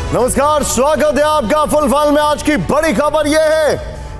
नमस्कार, स्वागत है आपका फुल फल में। आज की बड़ी खबर यह है,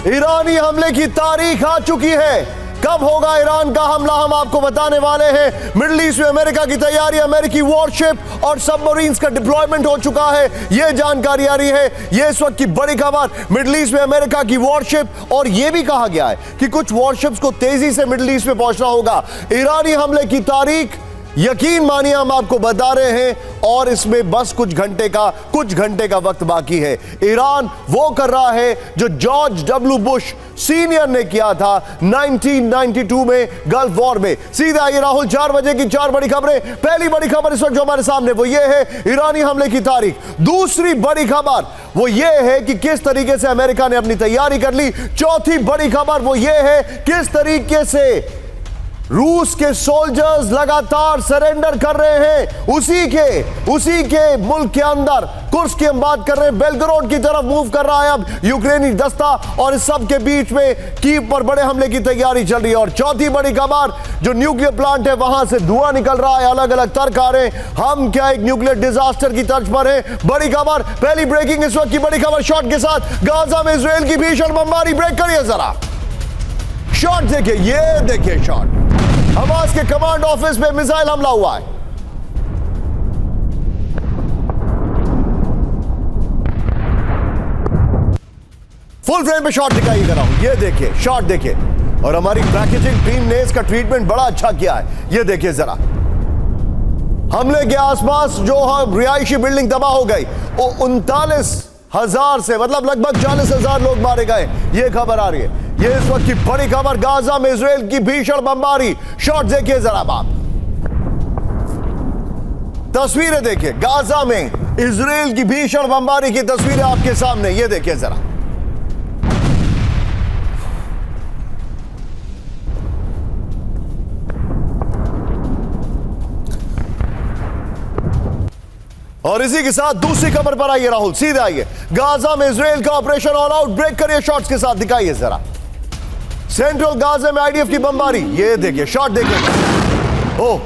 ईरानी हमले की तारीख आ चुकी है। कब होगा ईरान का हमला, हम आपको बताने वाले हैं। मिडिल ईस्ट में अमेरिका की तैयारी, अमेरिकी वॉरशिप और सबमरीन्स का डिप्लॉयमेंट हो चुका है, यह जानकारी आ रही है। यह इस वक्त की बड़ी खबर, मिडिल ईस्ट में अमेरिका की वॉरशिप। और यह भी कहा गया है कि कुछ वॉरशिप्स को तेजी से मिडिल ईस्ट में पहुंचना होगा। ईरानी हमले की तारीख यकीन मानिए हम आपको बता रहे हैं, और इसमें बस कुछ घंटे का वक्त बाकी है। ईरान वो कर रहा है जो जॉर्ज डब्ल्यू बुश सीनियर ने किया था 1992 में गल्फ वॉर में। सीधा आइए राहुल, 4 बजे की 4 बड़ी खबरें। पहली बड़ी खबर इस वक्त जो हमारे सामने वो ये है, ईरानी हमले की तारीख। दूसरी बड़ी खबर वो ये है कि किस तरीके से अमेरिका ने अपनी तैयारी कर ली। चौथी बड़ी खबर वो ये है, किस तरीके से रूस के सोल्जर्स लगातार सरेंडर कर रहे हैं। उसी के मुल्क के अंदर कुर्स्क की हम बात कर रहे हैं, बेलग्राड की तरफ मूव कर रहा है अब यूक्रेनी दस्ता, और इस सब के बीच में कीव पर बड़े हमले की तैयारी चल रही है। और चौथी बड़ी खबर, जो न्यूक्लियर प्लांट है वहां से धुआं निकल रहा है, अलग अलग तर्क आ रहे हैं, हम क्या एक न्यूक्लियर डिजास्टर की तर्ज पर है। बड़ी खबर, पहली ब्रेकिंग इस वक्त की बड़ी खबर शॉट के साथ, गाजा में इजराइल की भीषण बमबारी। ब्रेक करिए जरा, शॉट देखिए, ये देखिए शॉट। हमास के कमांड ऑफिस पे मिसाइल हमला हुआ है। फुल फ्रेम पे शॉट दिखाइएगा राहुल, ये देखिए शॉट देखिए। और हमारी पैकेजिंग टीम ने इसका ट्रीटमेंट बड़ा अच्छा किया है, ये देखिए जरा। हमले के आसपास जो रिहायशी बिल्डिंग तबाह हो गई, 39,000 से मतलब लगभग 40,000 लोग मारे गए, ये खबर आ रही है। ये इस वक्त की बड़ी खबर, गाजा में इजराइल की भीषण बमबारी। शॉट देखिए जरा आप, तस्वीरें देखिए, गाजा में इजराइल की भीषण बमबारी की तस्वीरें आपके सामने, ये देखिए जरा। और इसी के साथ दूसरी खबर पर आइए राहुल, सीधे आइए। गाजा में इजराइल का ऑपरेशन ऑल आउट। ब्रेक करिए शॉट्स के साथ, दिखाइए जरा। सेंट्रल गाजा में आईडीएफ की बमबारी, ये देखिए शॉट देखिए। ओह,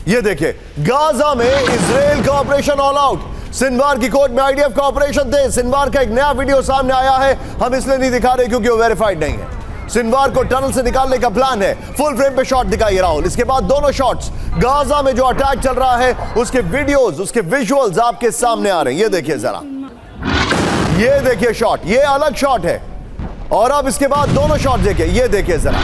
ये देखिए गाजा में इजराइल का ऑपरेशन ऑल आउट। सिनवार की कोर्ट में आईडीएफ का ऑपरेशन थे। सिनवार का एक नया वीडियो सामने आया है, हम इसलिए नहीं दिखा रहे क्योंकि वो वेरीफाइड नहीं है। सिनवार को टनल से निकालने का प्लान है। फुल फ्रेम पे शॉट दिखाइए राहुल। इसके बाद दोनों शॉट्स, गाजा में जो अटैक चल रहा है उसके वीडियोस, उसके विजुअल्स आपके सामने आ रहे हैं, ये देखिए जरा। ये देखिए शॉट, ये अलग शॉट है। और अब इसके बाद दोनों शॉट देखिए, ये देखिए जरा।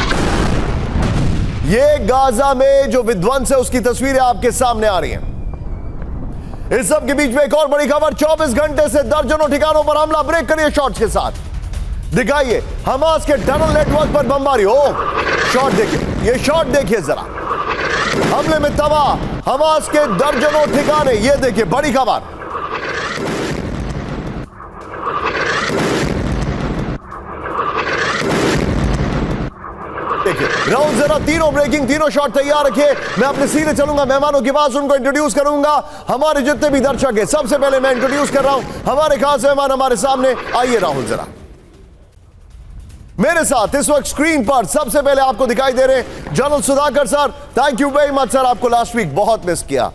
ये गाजा में जो विध्वंस है उसकी तस्वीरें आपके सामने आ रही हैं। इस सब के बीच में एक और बड़ी खबर, 24 घंटे से दर्जनों ठिकानों पर हमला। ब्रेक करिए शॉट्स के साथ, दिखाइए हमास के टनल नेटवर्क पर बमबारी। हो, शॉट देखिए, ये शॉट देखिए जरा। हमले में तबाह हमास के दर्जनों ठिकाने, ये देखिए बड़ी खबर। देखिए राहुल जरा, तीनों ब्रेकिंग, तीनों शॉट तैयार रखिए। मैं अपने सीधे चलूंगा, मेहमानों के पास उनको इंट्रोड्यूस करूंगा। हमारे जितने भी दर्शक हैं, सबसे पहले मैं इंट्रोड्यूस कर रहा हूं हमारे खास मेहमान हमारे सामने। आइए राहुल जरा, मेरे साथ इस वक्त स्क्रीन पर सबसे पहले आपको दिखाई दे रहे हैं general Sudhakar sir. Thank you very much sir, आपको लास्ट वीक बहुत मिस किया,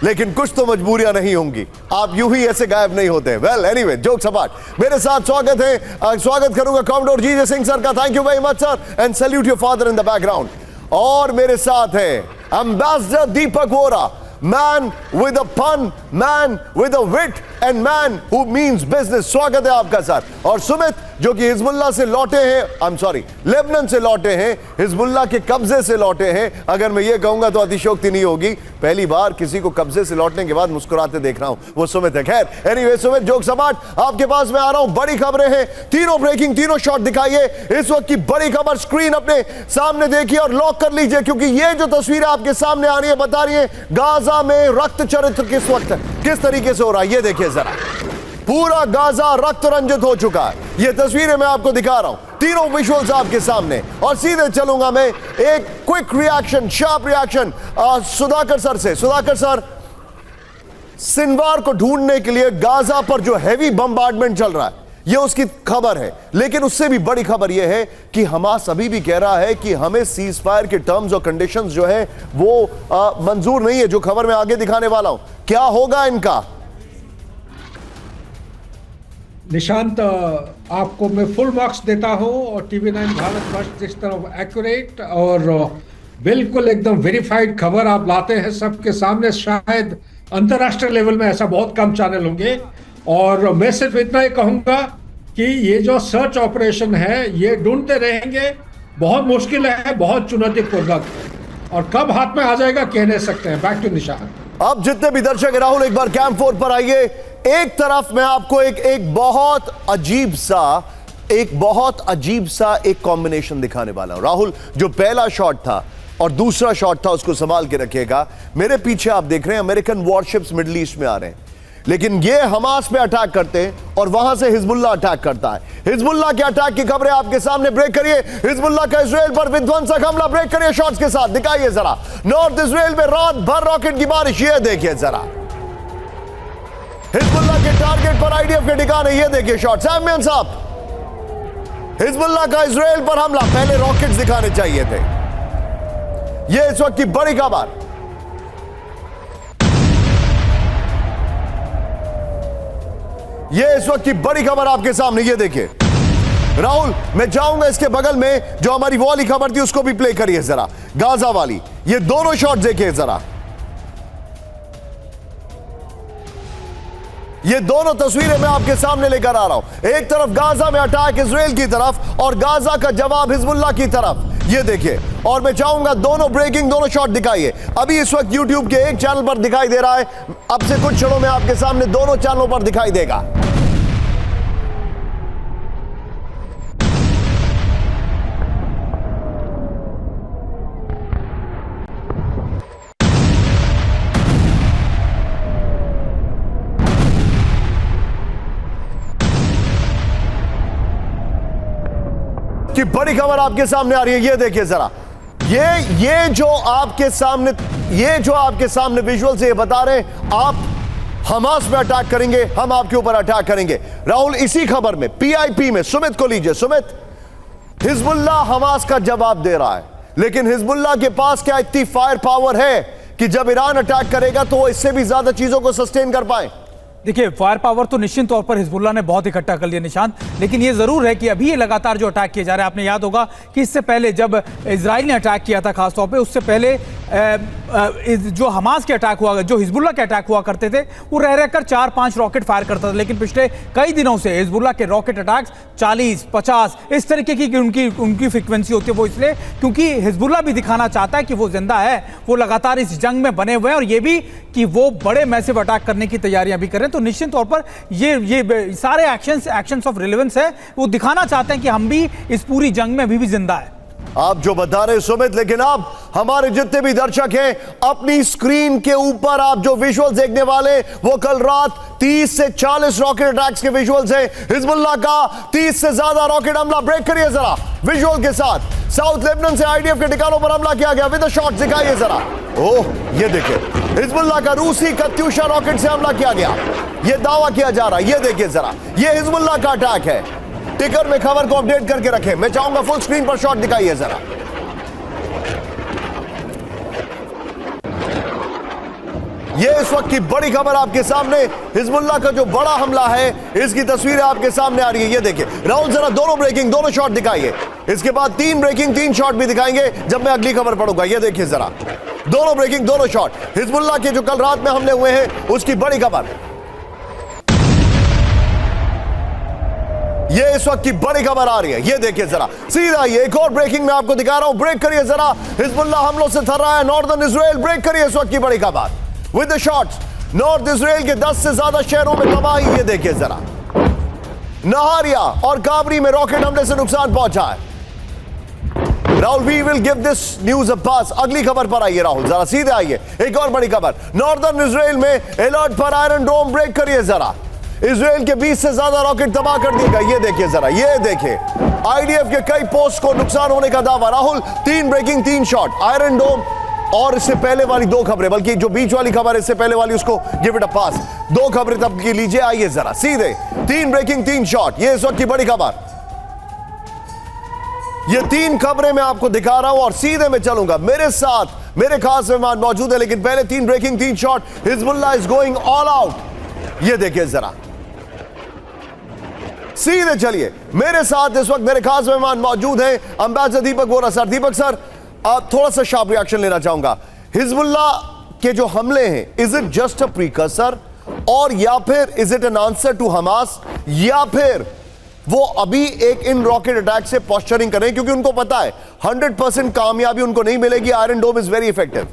लेकिन कुछ तो मजबूरियां नहीं होंगी, आप यूं ही ऐसे गायब नहीं होते। वेल एनीवे, जोक्स अपार्ट, मेरे साथ स्वागत करूंगा कॉमडोर जीजे सिंह सर का। Thank you very much sir, and salute your father in the background. और मेरे साथ है ambassador Deepak Vora, man with a pun, man with a wit, and man who means business. स्वागत है आपका सर। और सुमित, जो कि हिजबुल्लाह से लौटे हैं, आई एम सॉरी, लेबनान से लौटे हैं, हिजबुल्लाह के कब्जे से लौटे हैं। अगर मैं ये कहूंगा तो अतिशयोक्ति नहीं होगी, पहली बार किसी को कब्जे से लौटने के बाद मुस्कुराते देख रहा हूं, वो सुमित है। खैर एनीवे सुमित, जोक सपाट, आपके पास मैं आ रहा हूं। बड़ी खबरें हैं, तीनों ब्रेकिंग, तीनों शॉट दिखाइए। इस वक्त की बड़ी खबर स्क्रीन अपने सामने देखिए और लॉक कर लीजिए, क्योंकि ये जो तस्वीरें आपके सामने आ रही है बता रही है गाजा में रक्त चरित्र किस वक्त किस तरीके से हो रहा है। ये देखिए जरा, पूरा गाजा रक्त रंजित हो चुका है। ये तस्वीरें मैं आपको दिखा रहा हूं, तीनों विजुअल्स आपके सामने। और सीधे चलूंगा मैं एक quick reaction, sharp reaction Sudhakar sir से। सुधाकर सर, सिनवार को ढूंढने के लिए गाजा पर जो हैवी बम्बार्डमेंट चल रहा है, ये उसकी खबर है। लेकिन उससे भी बड़ी खबर यह है कि हमास अभी भी कह रहा है कि हमें सीज फायर के टर्म्स और कंडीशंस जो है वो मंजूर नहीं है, जो खबर मैं आगे दिखाने वाला हूं। क्या होगा इनका? निशांत, आपको मैं फुल मार्क्स देता हूं और TV9 भारतवर्ष जिस तरह एक्यूरेट और बिल्कुल एकदम वेरीफाइड खबर आप लाते हैं सबके सामने, शायद अंतर्राष्ट्रीय लेवल में ऐसा बहुत कम चैनल होंगे। और मैं सिर्फ इतना ही कहूंगा कि ये जो सर्च ऑपरेशन है ये ढूंढते रहेंगे, बहुत मुश्किल है, बहुत चुनौतीपूर्वक, और कब हाथ में आ जाएगा कह नहीं सकते हैं। बैक टू निशान। अब जितने भी दर्शक हैं, राहुल एक बार कैंप 4 पर आइए। एक तरफ मैं आपको एक बहुत अजीब सा एक कॉम्बिनेशन दिखाने वाला हूं। राहुल, जो पहला शॉट था और दूसरा शॉट था उसको संभाल के रखिएगा। मेरे पीछे आप देख रहे हैं अमेरिकन वॉरशिप्स मिडिल ईस्ट में आ रहे हैं, लेकिन ये हमास पे अटैक करते हैं और वहां से हिजबुल्लाह अटैक करता है। हिजबुल्लाह के अटैक की खबरें आपके सामने। ब्रेक करिए हिजबुल्लाह का इजराइल पर विध्वंसक हमला। ब्रेक करिए शॉट्स के साथ, दिखाइए जरा। नॉर्थ इजराइल में रात भर रॉकेट की बारिश, ये देखिए जरा। हिजबुल्लाह के टारगेट पर आईडीएफ के ठिकाने, ये देखिए शॉट। सैम्यन साहब, हिजबुल्लाह का इजराइल पर हमला। पहले रॉकेट्स दिखाने चाहिए थे। यह इस वक्त की बड़ी खबर। यह इस वक्त की बड़ी खबर आपके सामने, ये देखिए। राहुल, मैं चाहूंगा इसके बगल में जो हमारी वो वाली खबर थी उसको भी प्ले करिए जरा, गाजा वाली। ये दोनों शॉट देखिए जरा, ये दोनों तस्वीरें मैं आपके सामने लेकर आ रहा हूं। एक तरफ गाजा में अटैक इजराइल की तरफ और गाजा का जवाब हिजबुल्लाह की तरफ, ये देखिए। और मैं चाहूंगा दोनों ब्रेकिंग, दोनों शॉट दिखाइए। अभी इस वक्त YouTube के एक चैनल पर दिखाई दे रहा है, अब से कुछ क्षणों में आपके सामने दोनों चैनलों पर दिखाई देगा। कि बड़ी खबर आपके सामने आ रही है, ये देखिए जरा। ये जो आपके सामने विजुअल से ये बता रहे हैं, आप हमास पे अटैक करेंगे, हम आपके ऊपर अटैक करेंगे। राहुल, इसी खबर में PIP में सुमित को लीजिए। सुमित, हिजबुल्लाह हमास का जवाब दे रहा है, लेकिन हिजबुल्लाह के पास क्या इतनी फायर पावर है कि जब ईरान अटैक करेगा तो वो इससे भी ज्यादा चीजों को सस्टेन कर पाए? देखिए, फायर पावर तो निश्चित तौर पर हिजबुल्लाह ने बहुत इकट्ठा कर लिया निशांत, लेकिन ये जरूर है कि अभी ये लगातार जो अटैक किए जा रहे हैं, आपने याद होगा कि इससे पहले जब इजराइल ने अटैक किया था खासतौर पे, उससे पहले जो हमास के अटैक हुआ, जो हिजबुल्लाह के अटैक हुआ करते थे, वो रह रहकर 4-5 रॉकेट फायर करता था। लेकिन पिछले कई दिनों से हिजबुल्लाह के रॉकेट अटैक्स 40-50 इस तरीके की उनकी फ्रिक्वेंसी होती है। वो इसलिए क्योंकि हिजबुल्लाह भी दिखाना चाहता है कि वो जिंदा है, वो लगातार इस जंग में बने हुए हैं, और ये भी कि वो बड़े मैसिव अटैक करने की तैयारियां भी करें। तो निश्चित तौर पर ये सारे एक्शंस ऑफ रिलेवेंस है, वो दिखाना चाहते हैं कि हम भी इस पूरी जंग में अभी भी जिंदा है। आप जो बता रहे सुमित, लेकिन आप हमारे जितने भी दर्शक हैं, अपनी स्क्रीन के ऊपर आप जो विजुअल्स देखने वाले, वो कल रात 30 से 40 रॉकेट अटैक्स के विजुअल्स हैं। हिजबुल्लाह का 30 से ज्यादा रॉकेट हमला। ब्रेक करिए जरा विजुअल के साथ। साउथ लेबनान से आईडीएफ के ठिकानों पर हमला किया गया। विद शॉट दिखाइए जरा। ओह, ये देखिए, हिजबुल्लाह का रूसी कत्यूशा रॉकेट से हमला किया गया, ये दावा किया जा रहा है। ये देखिए जरा, ये हिजबुल्लाह का अटैक है। टिकर में खबर को अपडेट करके रखें। मैं चाहूंगा फुल स्क्रीन पर शॉट दिखाइए जरा। यह इस वक्त की बड़ी खबर आपके सामने, हिजबुल्लाह का जो बड़ा हमला है, इसकी तस्वीरें आपके सामने आ रही है। ये देखिए राहुल, जरा दोनों ब्रेकिंग, दोनों शॉट दिखाइए। इसके बाद 3 ब्रेकिंग 3 शॉट भी दिखाएंगे जब मैं अगली खबर पढ़ूंगा। ये देखिए जरा, दोनों ब्रेकिंग, दोनों शॉट। हिजबुल्लाह के जो कल रात में हमले हुए हैं उसकी बड़ी खबर। ये इस वक्त की बड़ी खबर आ रही है। ये देखिए जरा सीधा, ये एक और ब्रेकिंग मैं आपको दिखा रहा हूं। ब्रेक करिए जरा। हिजबुल्लाह हमलों से थर रहा है नॉर्दर्न इजराइल। ब्रेक करिए इस वक्त की बड़ी खबर with the shots. North Israel के 10 से ज्यादा शहरों में तबाही। ये देखिए जरा, नहारिया और काबरी में रॉकेट हमले से नुकसान पहुंचा है। Rahul, we will give this news a pass. अगली खबर पर आइए राहुल, जरा सीधे आइए। एक और बड़ी खबर, नॉर्दर्न इजराइल में अलर्ट पर आयरन डोम। ब्रेक करिए जरा। इजराइल के 20 से ज्यादा रॉकेट तबाह कर दिएगा। ये देखिए जरा, ये देखिए आईडीएफ के कई पोस्ट को नुकसान होने का दावा। राहुल, 3 ब्रेकिंग 3 शॉट, आयरन डोम और इससे पहले वाली 2 खबरें, बल्कि जो बीच वाली खबर है इससे पहले वाली, उसको गिव इट अ पास। 2 खबरें तब की लीजिए। आइए जरा सीधे तीन ब्रेकिंग, तीन शॉट, ये इस वक्त की बड़ी खबर। ये तीन खबरें मैं आपको दिखा रहा हूं और सीधे में चलूंगा। मेरे साथ मेरे खास मेहमान मौजूद है, लेकिन पहले तीन ब्रेकिंग, तीन shot. Hezbollah is going all out. ये देखिए जरा, सीधे चलिए। मेरे साथ इस वक्त मेरे खास मेहमान मौजूद हैं, अंबेसडर दीपक वोरा सर। दीपक सर, थोड़ा सा शार्प रिएक्शन लेना चाहूंगा। हिजबुल्लाह के जो हमले हैं, is it just a precursor, और या फिर is it an answer to Hamas, या फिर वो अभी एक इन रॉकेट अटैक से पोस्चरिंग कर रहे हैं क्योंकि उनको पता है 100% कामयाबी उनको नहीं मिलेगी। Iron dome is very effective.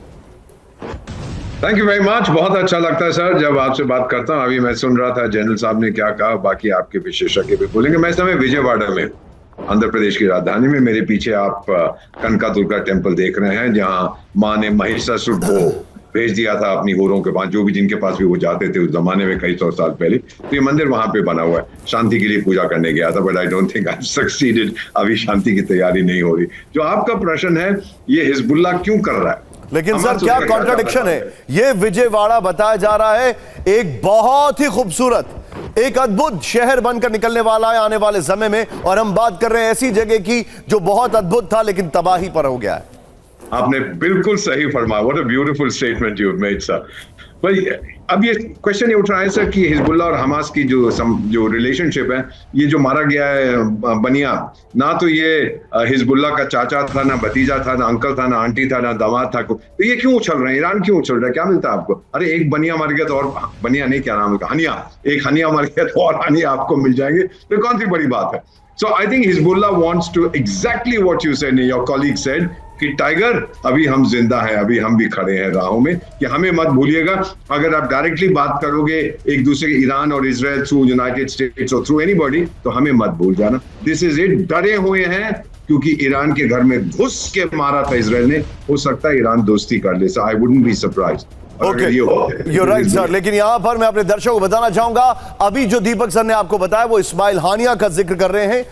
Thank you very much. बहुत अच्छा लगता है सर जब आपसे बात करता हूं। अभी मैं सुन रहा था जनरल साहब ने क्या कहा, बाकी आपके विशेषज्ञ भी बोलेंगे। मैं इस समय विजयवाड़ा में, आंध्र प्रदेश की राजधानी में, मेरे पीछे आप कनका दुर्गा टेम्पल देख रहे हैं, जहां माँ ने महिषासुर को भेज दिया था अपनी होरों के पास, जो भी जिनके पास भी वो जाते थे उस जमाने में कई 100 साल पहले। तो ये मंदिर वहां पे बना हुआ है। शांति के लिए पूजा करने गया था, but I don't think I succeeded. अभी शांति की तैयारी नहीं हो रही। जो आपका प्रश्न है, ये हिजबुल्लाह क्यों कर रहा है, लेकिन सर क्या कॉन्ट्रडिक्शन है। ये विजयवाड़ा बताया जा रहा है एक बहुत ही खूबसूरत, एक अद्भुत शहर बनकर निकलने वाला है आने वाले समय में, और हम बात कर रहे हैं ऐसी जगह की जो बहुत अद्भुत था लेकिन तबाही पर हो गया है। आपने बिल्कुल सही फरमाया। What a beautiful statement you made sir. भाई अब ये क्वेश्चन ये उठ रहा है सर कि हिजबुल्लाह और हमास की जो रिलेशनशिप है, ये जो मारा गया है बनिया, ना तो ये हिजबुल्लाह का चाचा था, ना भतीजा था, ना अंकल था, ना आंटी था, ना दामाद था। तो ये क्यों उछल रहे हैं? ईरान क्यों उछल रहा है? क्या मिलता है आपको? अरे एक बनिया मर गया तो और बनिया नहीं, क्या नाम है, हनिया, एक हनिया मर गया तो और हनिया आपको मिल जाएंगे। तो कौन सी बड़ी बात है? So I think Hezbollah wants to exactly what you said, your colleague said, कि टाइगर अभी हम जिंदा हैं, अभी हम भी खड़े हैं राहों में, कि हमें मत भूलिएगा। अगर आप डायरेक्टली बात करोगे एक दूसरे के, ईरान और इजराइल थ्रू यूनाइटेड स्टेट्स और थ्रू एनीबॉडी, तो हमें मत भूल जाना। This is it. डरे हुए हैं क्योंकि ईरान के घर में घुस के मारा था इजराइल ने। हो सकता है ईरान दोस्ती कर ले, so I wouldn't be surprised. Okay, you right sir. लेकिन यहां पर मैं अपने दर्शकों को बताना चाहूंगा, अभी जो दीपक सर ने आपको बताया वो इस्माइल हानिया का जिक्र कर रहे हैं।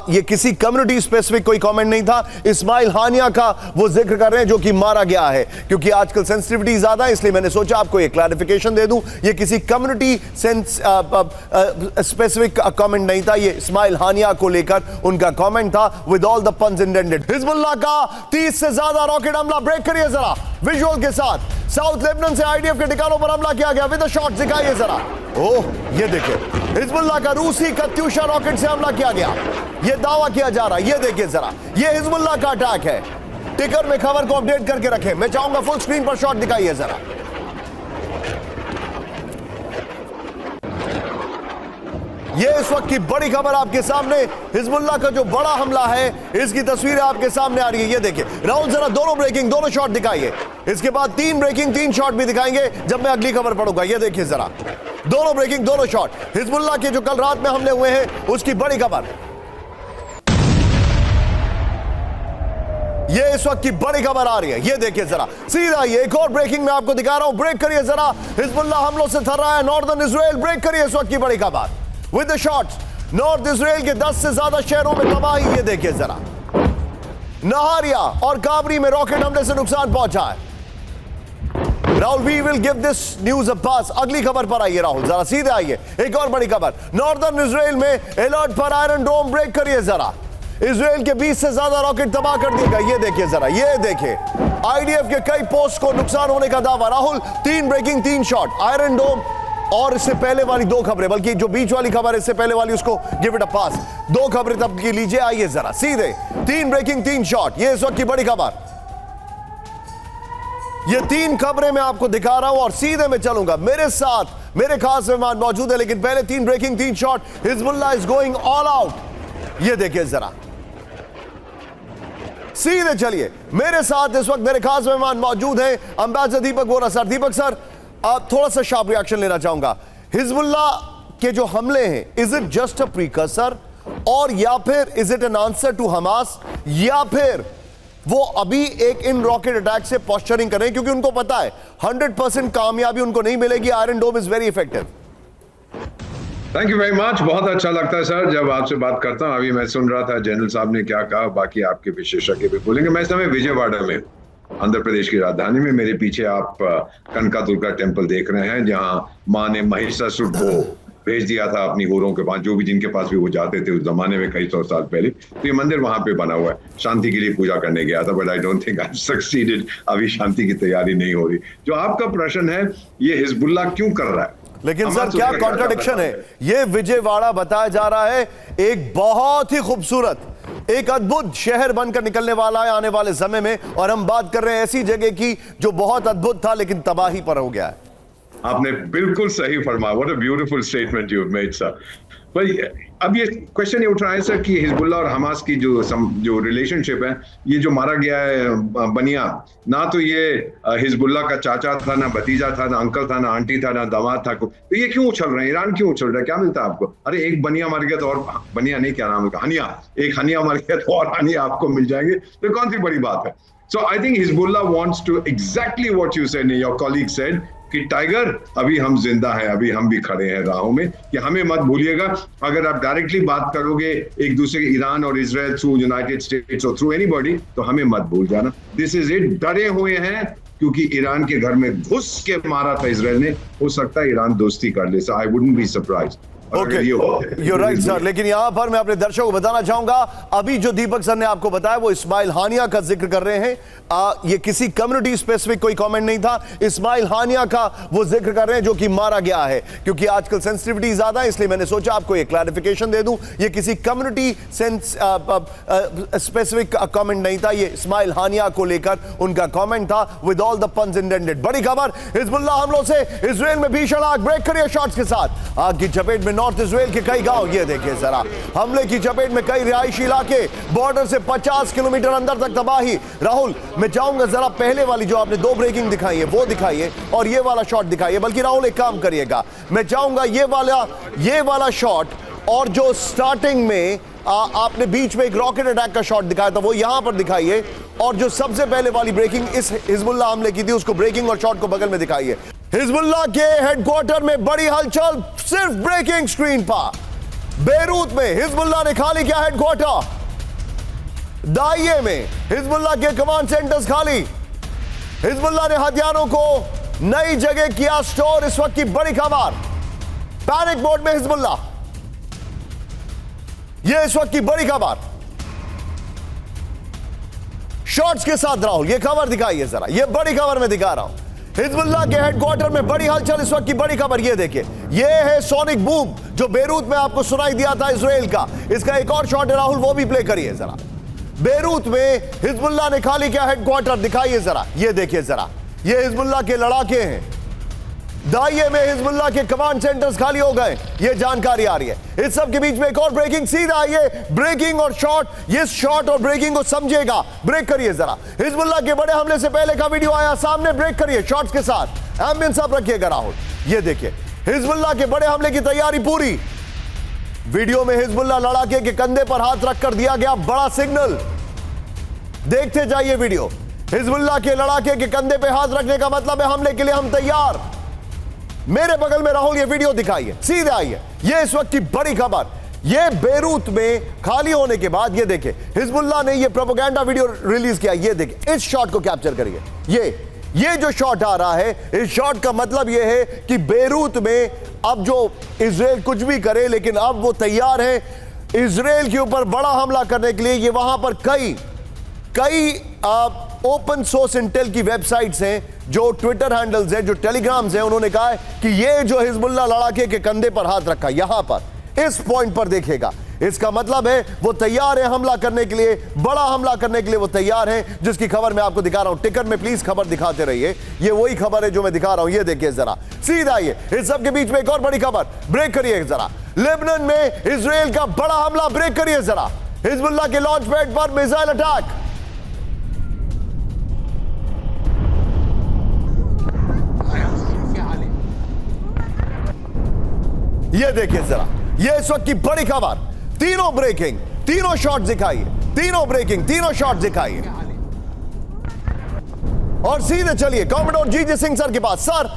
ये किसी कम्युनिटी स्पेसिफिक कोई कमेंट नहीं था, इस्माइल हानिया का वो जिक्र कर रहे हैं जो कि मारा गया है। क्योंकि आजकल सेंसिटिविटी ज्यादा है, इसलिए मैंने सोचा आपको ये क्लैरिफिकेशन दे दूं। ये किसी कम्युनिटी स्पेसिफिक कमेंट नहीं था, ये इस्माइल हानिया को लेकर उनका कमेंट था, with all the puns intended. Hezbollah का 30 से ज्यादा रॉकेट हमला, ब्रेक करिए जरा विजुअल के साथ। साउथ लेबनान से आईडीएफ के ठिकानों पर हमला किया गया, विद शॉट दिखाइए जरा। ओह, ये देखिए, हिजबुल्लाह का रूसी कत्यूशा रॉकेट से हमला किया गया, ये दावा किया जा रहा है। ये देखिए जरा, ये हिजबुल्लाह का अटैक है। टिकर में खबर को अपडेट करके रखें। मैं चाहूंगा फुल स्क्रीन पर शॉट दिखाइए जरा। ये इस वक्त की बड़ी खबर आपके सामने, हिजबुल्लाह का जो बड़ा हमला है, इसकी तस्वीरें आपके सामने आ रही है। ये देखिए राहुल, जरा दोनों ब्रेकिंग, दोनों शॉट दिखाइए। इसके बाद तीन ब्रेकिंग, तीन शॉट भी दिखाएंगे जब मैं अगली खबर पढ़ूंगा। ये देखिए जरा, दोनों ब्रेकिंग, दोनों शॉट। हिजबुल्लाह के जो कल रात में हमले हुए हैं उसकी बड़ी खबर, ये इस वक्त की बड़ी खबर आ रही है। ये देखिए जरा, सीधा ये एक और ब्रेकिंग मैं आपको दिखा रहा हूं। ब्रेक करिए जरा, हिजबुल्लाह हमलों से थर रहा है नॉर्दर्न इजराइल। ब्रेक करिए इस वक्त की बड़ी खबर with the shots. North Israel के 10 से ज्यादा शहरों में तबाही। ये देखिए जरा, नहारिया और काबरी में रॉकेट हमले से नुकसान पहुंचा है। Rahul, we will give this news a pass. अगली खबर पर आइए राहुल, जरा सीधे आइए। एक और बड़ी खबर, नॉर्दर्न इजराइल में अलर्ट पर आयरन डोम। ब्रेक करिए जरा, इजराइल के 20 से ज्यादा रॉकेट तबाह कर दिए गए। ये देखिए जरा, ये देखिए आईडीएफ के कई पोस्ट को नुकसान होने का दावा। राहुल, तीन ब्रेकिंग, तीन शॉट, आयरन डोम और इससे पहले वाली दो खबरें, बल्कि जो बीच वाली खबर है इससे पहले वाली, उसको गिव इट अ पास। दो खबरें तब की लीजिए। आइए जरा सीधे, तीन ब्रेकिंग, तीन शॉट, ये इस वक्त की बड़ी खबर। ये तीन खबरें मैं आपको दिखा रहा हूं और सीधे में चलूंगा। मेरे साथ मेरे खास मेहमान मौजूद है, लेकिन पहले तीन ब्रेकिंग, तीन shot. Hezbollah is going all out. ये देखिए जरा, सीधे चलिए। मेरे साथ इस वक्त मेरे खास मेहमान मौजूद हैं, अंबेसडर दीपक वोरा सर। दीपक सर, थोड़ा सा शार्प रिएक्शन लेना चाहूंगा। हिजबुल्लाह के जो हमले हैं, is it just a precursor, और या फिर is it an answer to Hamas, या फिर वो अभी एक इन रॉकेट अटैक से पोस्चरिंग कर रहे हैं क्योंकि उनको पता है 100% कामयाबी उनको नहीं मिलेगी। Iron dome is very effective. Thank you very much. बहुत अच्छा लगता है सर जब आपसे बात करता हूं। अभी मैं सुन रहा था जनरल साहब ने क्या कहा, बाकी आपके विशेषज्ञ भी बोलेंगे। मैं इस समय विजयवाड़ा में, आंध्र प्रदेश की राजधानी में, मेरे पीछे आप कनका दुर्गा टेम्पल देख रहे हैं, जहां माँ ने महिषासुर को भेज दिया था अपनी होरों के पास, जो भी जिनके पास भी वो जाते थे उस जमाने में कई सौ साल पहले। तो ये मंदिर वहां पे बना हुआ है, शांति के लिए पूजा करने गया था, but I don't think I succeeded. अभी शांति की तैयारी नहीं हो रही। जो आपका प्रश्न है, ये हिजबुल्लाह क्यों कर रहा है, लेकिन सर क्या कॉन्ट्राडिक्शन है। ये विजयवाड़ा बताया जा रहा है एक बहुत ही खूबसूरत, एक अद्भुत शहर बनकर निकलने वाला है आने वाले समय में, और हम बात कर रहे हैं ऐसी जगह की जो बहुत अद्भुत था लेकिन तबाही पर हो गया है। आपने बिल्कुल सही फरमाया। What a beautiful statement you made sir. भाई अब ये क्वेश्चन ये उठ रहा है सर कि हिजबुल्ला और हमास की जो रिलेशनशिप है, ये जो मारा गया है बनिया, ना तो ये हिजबुल्ला का चाचा था, ना भतीजा था, ना अंकल था, ना आंटी था, ना दामाद था, तो ये क्यों उछल रहे हैं? ईरान क्यों उछल रहा है? क्या मिलता है आपको? अरे एक बनिया मर गया तो और बनिया नहीं, क्या नाम है, हनिया, एक हनिया मर गया तो और हनिया आपको मिल जाएंगे, तो कौन सी बड़ी बात है? So I think Hezbollah wants to exactly what you said, your colleague said, कि टाइगर अभी हम जिंदा हैं, अभी हम भी खड़े हैं राहों में, कि हमें मत भूलिएगा। अगर आप डायरेक्टली बात करोगे एक दूसरे के ईरान और इजराइल थ्रू यूनाइटेड स्टेट्स और थ्रू एनीबॉडी, तो हमें मत भूल जाना। This is it. डरे हुए हैं क्योंकि ईरान के घर में घुस के मारा था इजराइल ने। हो सकता है ईरान दोस्ती कर ले, आई wouldn't be surprised. Okay, you right sir. लेकिन यहां पर मैं अपने दर्शकों को बताना चाहूंगा, अभी जो दीपक सर ने आपको बताया वो इस्माइल हानिया का जिक्र कर रहे हैं। ये किसी कम्युनिटी स्पेसिफिक कोई कमेंट नहीं था, इस्माइल हानिया का वो जिक्र कर रहे हैं जो कि मारा गया है। क्योंकि आजकल सेंसिटिविटी ज्यादा है, इसलिए मैंने सोचा आपको एक क्लैरिफिकेशन दे दूं। ये किसी कम्युनिटी स्पेसिफिक कमेंट नहीं था, ये इस्माइल हानिया को लेकर उनका कमेंट था, with all the puns intended. बड़ी खबर, हिजबुल्लाह हमलों से इजराइल में भीषण आग। ब्रेक करिए शॉट्स के साथ। आग की चपेट में नॉर्थ इजराइल के कई गांव, ये देखिए जरा, हमले की चपेट में कई रिहायशी इलाके, बॉर्डर से 50 किलोमीटर अंदर तक तबाही। राहुल, मैं चाहूंगा जरा पहले वाली जो आपने दो ब्रेकिंग दिखाई है वो दिखाइए, और ये वाला शॉट दिखाइए। बल्कि राहुल एक काम करिएगा, मैं चाहूंगा ये वाला शॉट, और जो स्टार्टिंग में आपने बीच में एक रॉकेट अटैक का शॉट दिखाया था वो यहां पर दिखाइए, और जो सबसे पहले वाली ब्रेकिंग इस हिजबुल्लाह हमले की थी उसको ब्रेकिंग और शॉट को बगल में दिखाइए। हिजबुल्लाह के हेडक्वार्टर में बड़ी हलचल, सिर्फ ब्रेकिंग स्क्रीन पर। बेरूत में हिजबुल्लाह ने खाली किया हेडक्वार्टर। दाइये में हिजबुल्लाह के कमांड सेंटर्स खाली। हिजबुल्लाह ने हथियारों को नई जगह किया स्टोर। इस वक्त की बड़ी खबर, पैनिक मोड में हिजबुल्लाह, यह इस वक्त की बड़ी खबर। शॉट्स के साथ राहुल ये खबर दिखाइए जरा, ये बड़ी खबर मैं दिखा रहा हूं। हिजबुल्लाह के हेडक्वार्टर में बड़ी हलचल, इस वक्त की बड़ी खबर ये देखिए, ये है सोनिक बूम जो बेरूत में आपको सुनाई दिया था इजराइल का। इसका एक और शॉट है राहुल, वो भी प्ले करिए जरा। बेरूत में हिजबुल्लाह ने खाली किया हेडक्वार्टर, दिखाइए जरा, ये देखिए जरा, ये हिजबुल्लाह के लड़ाके हैं। दाइये में हिजबुल्लाह के कमांड सेंटर्स खाली हो गए, ये जानकारी आ रही है। इस सब के बीच में एक और ब्रेकिंग, सीधा ये ब्रेकिंग और शॉट, ये शॉट और ब्रेकिंग को समझिएगा। ब्रेक करिए जरा, हिजबुल्लाह के बड़े हमले से पहले का वीडियो आया सामने, ब्रेक करिए शॉट्स के साथ। एम्बियंस आप रखिएगा राहुल, ये देखिए हिजबुल्लाह के बड़े हमले की तैयारी पूरी। वीडियो में हिजबुल्लाह लड़ाके के कंधे पर हाथ रखकर दिया गया बड़ा सिग्नल, देखते जाइए वीडियो। हिजबुल्लाह के लड़ाके के कंधे पे हाथ रखने का मतलब है हमले के लिए हम तैयार। मेरे बगल में राहुल ये वीडियो दिखाइए, सीधे आइए, ये इस वक्त की बड़ी खबर। ये बेरूत में खाली होने के बाद ये देखिए हिजबुल्लाह ने ये प्रोपेगेंडा वीडियो रिलीज किया, ये देखिए, इस शॉट को कैप्चर करिए। ये जो शॉट आ रहा है, इस शॉट का मतलब ये है कि बेरूत में अब जो इजराइल कुछ भी करे, लेकिन अब वो तैयार है इजराइल के ऊपर बड़ा हमला करने के लिए। ये वहां पर कई ओपन सोर्स इंटेल की वेबसाइट्स हैं, जो ट्विटर हैंडल्स हैं, जो टेलीग्राम्स हैं, उन्होंने कहा है कि ये जो हिजबुल्लाह लड़ाके के कंधे पर हाथ रखा यहां पर, इस पॉइंट पर देखेगा, इसका मतलब है वो तैयार है हमला करने के लिए, बड़ा हमला करने के लिए वो तैयार है, जिसकी खबर मैं आपको दिखा रहा हूं। टिकर में प्लीज खबर दिखाते रहिए, ये वही खबर है जो मैं दिखा रहा हूं, ये देखिए जरा, सीधा ये। इस सब के बीच में एक और बड़ी खबर, ब्रेक करिए जरा। लेबनान में इजराइल का बड़ा हमला, ब्रेक करिए जरा। हिजबुल्लाह के लॉन्च पैड पर मिसाइल अटैक। ये देखिए जरा, ये इस वक्त की बड़ी खबर, तीनों ब्रेकिंग, तीनों शॉट दिखाइए, तीनों ब्रेकिंग, तीनों शॉट दिखाइए। और सीधे चलिए कॉमोडोर जीजे सिंह सर के पास। सर,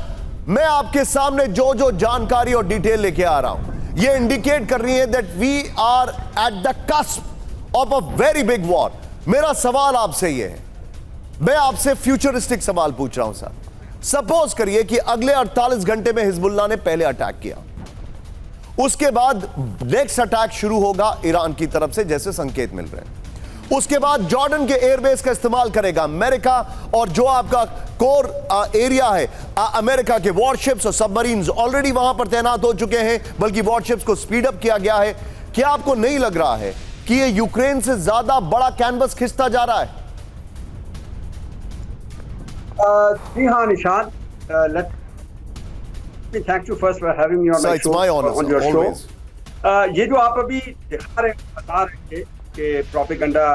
मैं आपके सामने जो जो जानकारी और डिटेल लेके आ रहा हूं, ये इंडिकेट कर रही है that we are at the cusp of a very big war. मेरा सवाल आपसे ये है, मैं आपसे फ्यूचरिस्टिक सवाल पूछ रहा हूं सर। सपोज करिए कि अगले 48 घंटे में हिजबुल्लाह ने पहले अटैक किया उसके बाद नेक्स्ट अटैक शुरू होगा ईरान की तरफ से, जैसे संकेत मिल रहे हैं। उसके बाद जॉर्डन के एयरबेस का इस्तेमाल करेगा अमेरिका, और जो आपका कोर एरिया है, अमेरिका के वॉरशिप्स और सबमरीन्स ऑलरेडी वहां पर तैनात हो चुके हैं, बल्कि वॉरशिप्स को स्पीड अप किया गया है। क्या आपको नहीं लग रहा है कि ये यूक्रेन से ज्यादा बड़ा कैनवस खिंचता जा रहा है? जी हाँ निशान, thank you first for having me on my show, on your show. ये जो आप अभी दिखा रहे हैं, बता रहे थे कि प्रोपेगेंडा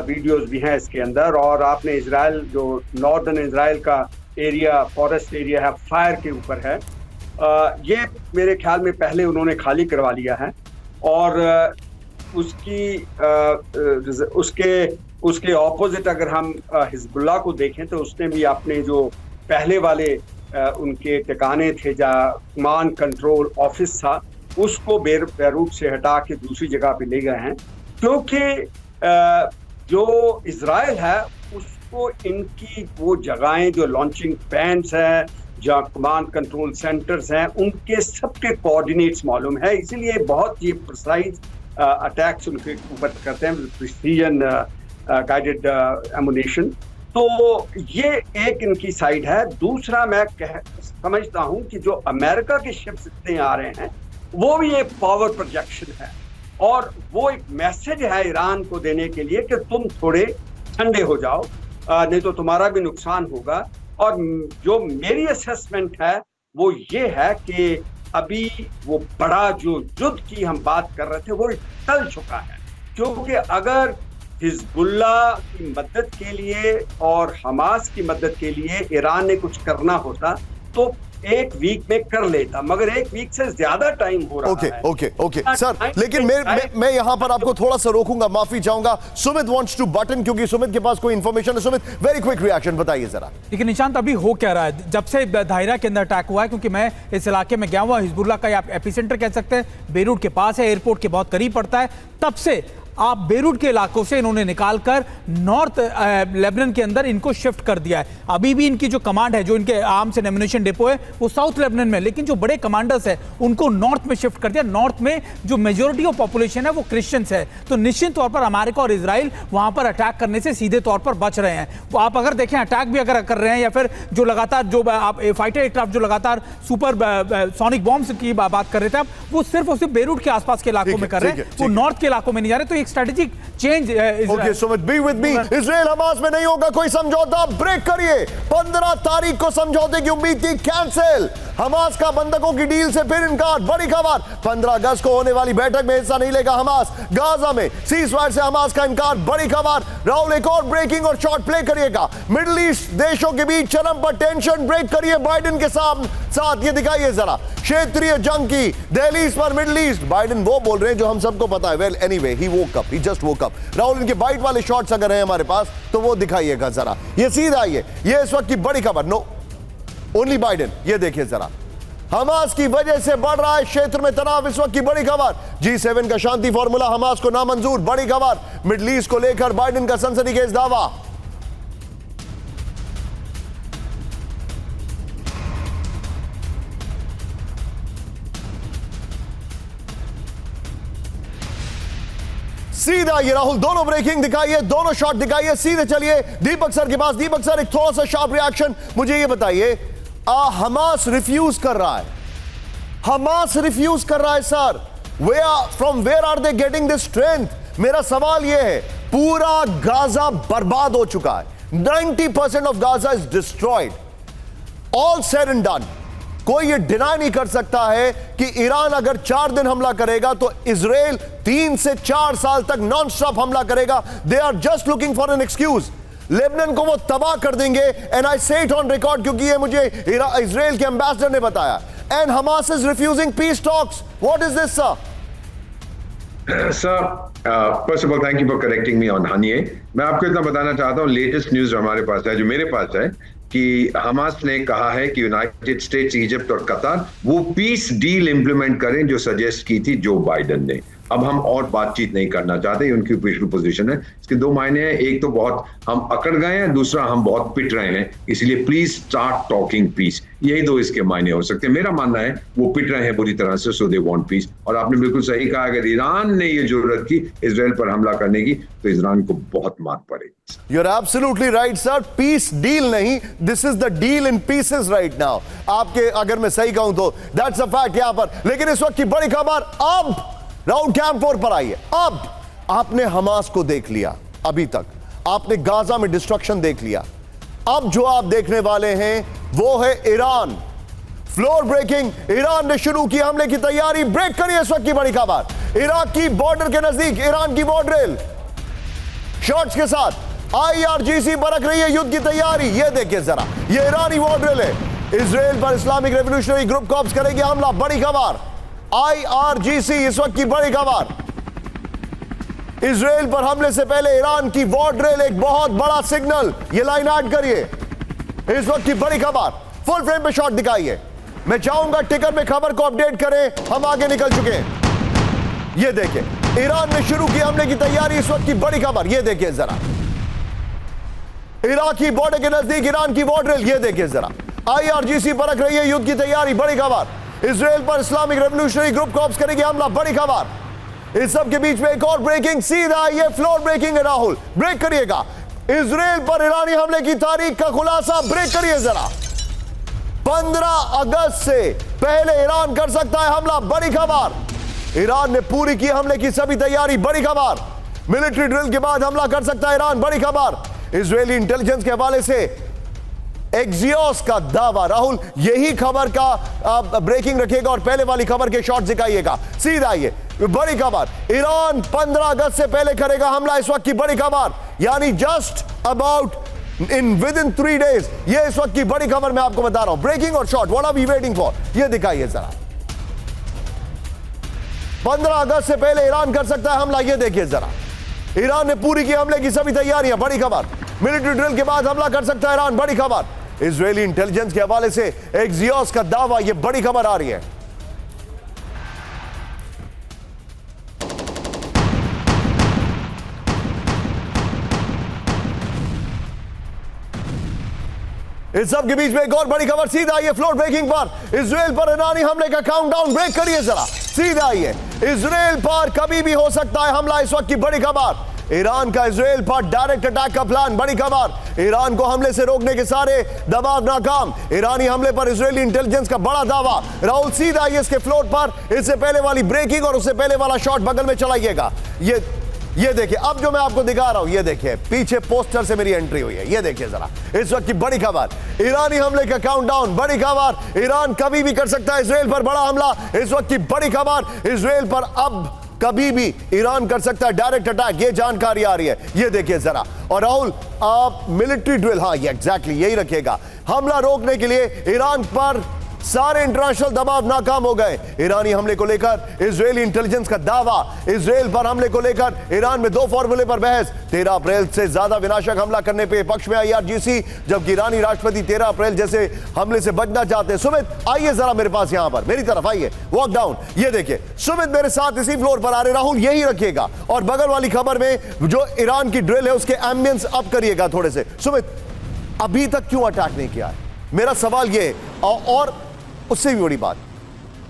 वीडियोस भी हैं इसके अंदर, और आपने इजराइल जो नॉर्दर्न इजराइल का एरिया, फॉरेस्ट एरिया है, फायर के ऊपर है, ये मेरे ख्याल में पहले उन्होंने खाली करवा लिया है, और उसके ऑपोजिट अगर हम हिजबुल्लाह को देखें तो उसने भी अपने जो पहले वाले उनके ठिकाने थे, जहाँ कमांड कंट्रोल ऑफिस था, उसको बेरूट से हटा के दूसरी जगह पे ले गए हैं, क्योंकि जो इजराइल है उसको इनकी वो जगहें जो लॉन्चिंग पैड्स हैं, जहाँ कमांड कंट्रोल सेंटर्स हैं, उनके सबके कोऑर्डिनेट्स मालूम है, इसीलिए बहुत ही प्रिसाइज अटैक्स उनके ऊपर करते हैं, प्रिसीजन गाइडेड एमुनेशन। तो ये एक इनकी साइड है। दूसरा मैं समझता हूँ कि जो अमेरिका के शिप्स इतने आ रहे हैं वो भी एक पावर प्रोजेक्शन है, और वो एक मैसेज है ईरान को देने के लिए कि तुम थोड़े ठंडे हो जाओ, नहीं तो तुम्हारा भी नुकसान होगा। और जो मेरी असेसमेंट है वो ये है कि अभी वो बड़ा जो युद्ध की हम बात कर रहे थे वो टल चुका है, क्योंकि अगर हिजबुल्लाह की मदद के लिए और हमास की मदद के लिए ईरान ने कुछ करना होता तो एक वीक में कर लेता, मगर एक वीक से ज्यादा टाइम हो रहा है। ओके सर, लेकिन मैं यहां पर आपको थोड़ा सा रोकूंगा, माफी चाहूंगा। सुमित वांट्स टू बटन, क्योंकि सुमित के पास कोई इंफॉर्मेशन है। सुमित, वेरी क्विक रिएक्शन बताइए जरा। लेकिन निशांत, अभी हो क्या रहा है जब से दायरा के अंदर अटैक हुआ है? क्योंकि मैं इस इलाके में गया हुआ, हिजबुल्लाह का आप एपिसेंटर कह सकते हैं, बेरूट के पास है, एयरपोर्ट के बहुत करीब पड़ता है। तब से आप बेरूट के इलाकों से इन्होंने निकालकर नॉर्थ लेबनान के अंदर इनको शिफ्ट कर दिया है। अभी भी इनकी जो कमांड है, जो इनके आर्म्स एंड एम्युनिशन डिपो है, वो साउथ लेबनान में, लेकिन जो बड़े कमांडर्स हैं उनको नॉर्थ में शिफ्ट कर दिया। नॉर्थ में जो मेजोरिटी ऑफ पॉपुलेशन है वो क्रिश्चियंस है, तो निश्चित तौर पर अमेरिका और इजराइल वहां पर अटैक करने से सीधे तौर पर बच रहे हैं। वो आप अगर देखें, अटैक भी अगर कर रहे हैं, या फिर जो लगातार जो आप फाइटर एयरक्राफ्ट जो लगातार सुपर सोनिक बॉम्ब्स की बात कर रहे थे, वो सिर्फ और सिर्फ बेरूट के आसपास के इलाकों में कर रहे हैं, वो नॉर्थ के इलाकों में नहीं जा रहे। तो एक strategic change. Okay Sumit, be with me. Israel Hamas में नहीं होगा कोई समझौता, ब्रेक करिए। 15 तारीख को समझौते की उम्मीद थी, कैंसिल। हमास का बंधकों की डील से फिर इनकार, बड़ी खबर। 15 अगस्त को होने वाली बैठक में हिस्सा नहीं लेगा हमास। गाजा में सीजफायर से हमास का इनकार, बड़ी खबर। राहुल, एक और ब्रेकिंग और शॉर्ट प्ले करिएगा। मिडिल ईस्ट देशों के बीच चरम पर टेंशन, ब्रेक करिए बाइडेन के साथ। ये दिखाइए जरा क्षेत्रीय जंग की दहलीज पर मिडिल ईस्ट। बाइडेन वो बोल रहे हैं जो हम सबको पता है। वेल एनीवे, ही वोक अप, ही जस्ट वोक अप। राहुल, इनके बाइट वाले शॉट्स अगर हैं हमारे पास तो वो दिखाइएगा जरा। ये सीधा आइए, ये इस वक्त की बड़ी खबर। No only Biden. ये देखिए जरा, हमास की वजह से बढ़ रहा है क्षेत्र में तनाव, इस वक्त की बड़ी खबर। G7 का शांति फॉर्मूला हमास को नामंजूर, बड़ी खबर। मिडिल ईस्ट को लेकर बाइडेन का सनसनीखेज दावा। सीधा ये राहुल, दोनों ब्रेकिंग दिखाइए, दोनों शॉट दिखाइए, सीधे चलिए दीपक सर के पास। दीपक सर, एक थोड़ा सा शार्प रिएक्शन मुझे ये बताइए। हमास रिफ्यूज कर रहा है, हमास रिफ्यूज कर रहा है sir. From where are they getting this strength? मेरा सवाल यह है, पूरा गाजा बर्बाद हो चुका है, 90% of Gaza is destroyed, all said and done. कोई ये डिनाई नहीं कर सकता है कि ईरान अगर 4 दिन हमला करेगा तो इजराइल 3 से 4 साल तक नॉन स्टॉप हमला करेगा। They are just looking for an excuse. Lebanon को वो तबाह कर देंगे, एंड आई से इट ऑन रिकॉर्ड, क्योंकि ये मुझे इजराइल के एम्बेसडर ने बताया। And Hamas is refusing peace talks. What is this sir? Sir, first of all, thank you for correcting me on Haniye. मैं आपको इतना बताना चाहता हूँ, लेटेस्ट न्यूज हमारे पास है, जो मेरे पास है, कि हमास ने कहा है कि यूनाइटेड स्टेट्स, इजिप्ट और कतर वो पीस डील इंप्लीमेंट करें जो सजेस्ट की थी जो बाइडेन ने। अब हम और बातचीत नहीं करना चाहते, ये उनकी ऑफिशियल पोजीशन है। इसके दो मायने हैं, एक तो बहुत हम अकड़ गए हैं, दूसरा हम बहुत पिट रहे हैं, इसलिए प्लीज स्टार्ट टॉकिंग पीस। यही दो इसके मायने हो सकते हैं। मेरा मानना है वो पिट रहे हैं बुरी तरह से, सो दे वांट पीस। और आपने बिल्कुल सही कहा, अगर ईरान ने ये जरूरत की इजराइल पर हमला करने की तो ईरान को बहुत मार पड़ेगी। You're absolutely right, sir. Peace deal नहीं, this is the deal in pieces right now. आपके अगर मैं सही कहूं तो that's a fact यहां पर। लेकिन इस वक्त की बड़ी खबर अब राउंड कैंप 4 पर आई है। अब आपने हमास को देख लिया, अभी तक आपने गाजा में डिस्ट्रक्शन देख लिया। अब जो आप देखने वाले हैं वो है ईरान। फ्लोर ब्रेकिंग, ईरान ने शुरू की हमले की तैयारी। ब्रेक करिए इस वक्त की बड़ी खबर। इराक की बॉर्डर के नजदीक ईरान की बॉर्डर शॉट्स के साथ IRGC बरक रही है युद्ध की तैयारी। ये देखिए जरा, ये ईरानी वॉर है। इजराइल पर इस्लामिक रेवोल्यूशनरी ग्रुप कॉर्प्स करेगी हमला। बड़ी खबर IRGC, इस वक्त की बड़ी खबर। इजराइल पर हमले से पहले ईरान की वॉर ड्रिल, एक बहुत बड़ा सिग्नल। ये लाइन ऐड करिए, इस वक्त की बड़ी खबर। फुल फ्रेम पे शॉट दिखाइए। मैं चाहूंगा टिकर में खबर को अपडेट करें, हम आगे निकल चुके हैं। ये देखिए, ईरान ने शुरू की हमले की तैयारी, इस वक्त की बड़ी खबर। ये देखिए जरा, इराकी बॉर्डर के नजदीक ईरान की वॉर ड्रिल। ये देखिए जरा, IRGC परख रही है युद्ध की तैयारी। बड़ी खबर, इजराइल पर इस्लामिक रेवोल्यूशनरी ग्रुप कॉर्प्स करेगी हमला। बड़ी खबर। इस सब के बीच में एक और ब्रेकिंग, सीधा ये फ्लोर ब्रेकिंग है। राहुल ब्रेक करिएगा। इजराइल पर ईरानी हमले की तारीख का खुलासा, ब्रेक करिए जरा। 15 अगस्त से पहले ईरान कर सकता है हमला। बड़ी खबर, ईरान ने पूरी की हमले की सभी तैयारी। बड़ी खबर, मिलिट्री ड्रिल के बाद हमला कर सकता है ईरान। बड़ी खबर, इजरायली इंटेलिजेंस के हवाले से एक्सियोस का दावा। राहुल यही खबर का ब्रेकिंग रखिएगा और पहले वाली खबर के शॉट दिखाइएगा। सीधा ये बड़ी खबर, ईरान 15 अगस्त से पहले करेगा हमला। इस वक्त की बड़ी खबर, यानी just about with in 3 days। ये इस वक्त की बड़ी खबर मैं आपको बता रहा हूं। ब्रेकिंग और shot, what are we waiting for? ये दिखाइए जरा। 15 अगस्त से पहले ईरान कर सकता है हमला। ये देखिए जरा, ईरान ने पूरी की हमले की सभी तैयारियां। बड़ी खबर, मिलिट्री ड्रिल के बाद हमला कर सकता है ईरान। बड़ी खबर, इजरायली इंटेलिजेंस के हवाले से एक्सियोस का दावा। यह बड़ी खबर आ रही है। इस सब के बीच में एक और बड़ी खबर, सीधा आइए फ्लोर ब्रेकिंग पर। इजराइल पर ईरानी हमले का काउंटडाउन, ब्रेक करिए जरा। सीधा आइए, इजराइल पर कभी भी हो सकता है हमला। इस वक्त की बड़ी खबर, ईरान का इजराइल पर डायरेक्ट अटैक का प्लान। बड़ी खबर, ईरान को हमले से रोकने के सारे दबाव नाकाम। ईरानी हमले पर इजरायली इंटेलिजेंस का बड़ा दावा। राहुल सीधा आइए इसके फ्लोर पर। इससे पहले वाली ब्रेकिंग और उससे पहले वाला शॉट बगल में चलाइएगा। ये देखिए, अब जो मैं आपको दिखा रहा हूं, ये देखिए पीछे पोस्टर से मेरी एंट्री हुई है। ये देखिए जरा, इस वक्त की बड़ी खबर, ईरानी हमले का काउंटडाउन। बड़ी खबर, ईरान कभी भी कर सकता है इजराइल पर बड़ा हमला। इस वक्त की बड़ी खबर, इजराइल पर अब कभी भी ईरान कर सकता है डायरेक्ट अटैक। ये जानकारी आ रही है, ये देखिए जरा। और राहुल, आप मिलिट्री ड्रिल, हाँ ये एग्जैक्टली यही रखेगा। हमला रोकने के लिए ईरान पर सारे इंटरनेशनल दबाव नाकाम हो गए। ईरानी हमले को लेकर इजरायली इंटेलिजेंस का दावा। इजराइल पर हमले को लेकर ईरान में 2 फॉर्मूले पर बहस। 13 अप्रैल से ज्यादा विनाशक हमला करने पे पक्ष में IRGC, जबकि ईरानी राष्ट्रपति 13 अप्रैल जैसे हमले से बचना चाहते हैं। सुमित आइए जरा मेरे पास, यहां पर मेरी तरफ आइए, वॉक डाउन। ये देखिए सुमित मेरे साथ इसी फ्लोर पर आ रहे। राहुल यही रखिएगा और बगल वाली खबर में जो ईरान की ड्रिल है उसके एम्बियंस अप करिएगा थोड़े से। सुमित, अभी तक क्यों अटैक नहीं किया है? मेरा सवाल ये है। और उससे भी बड़ी बात,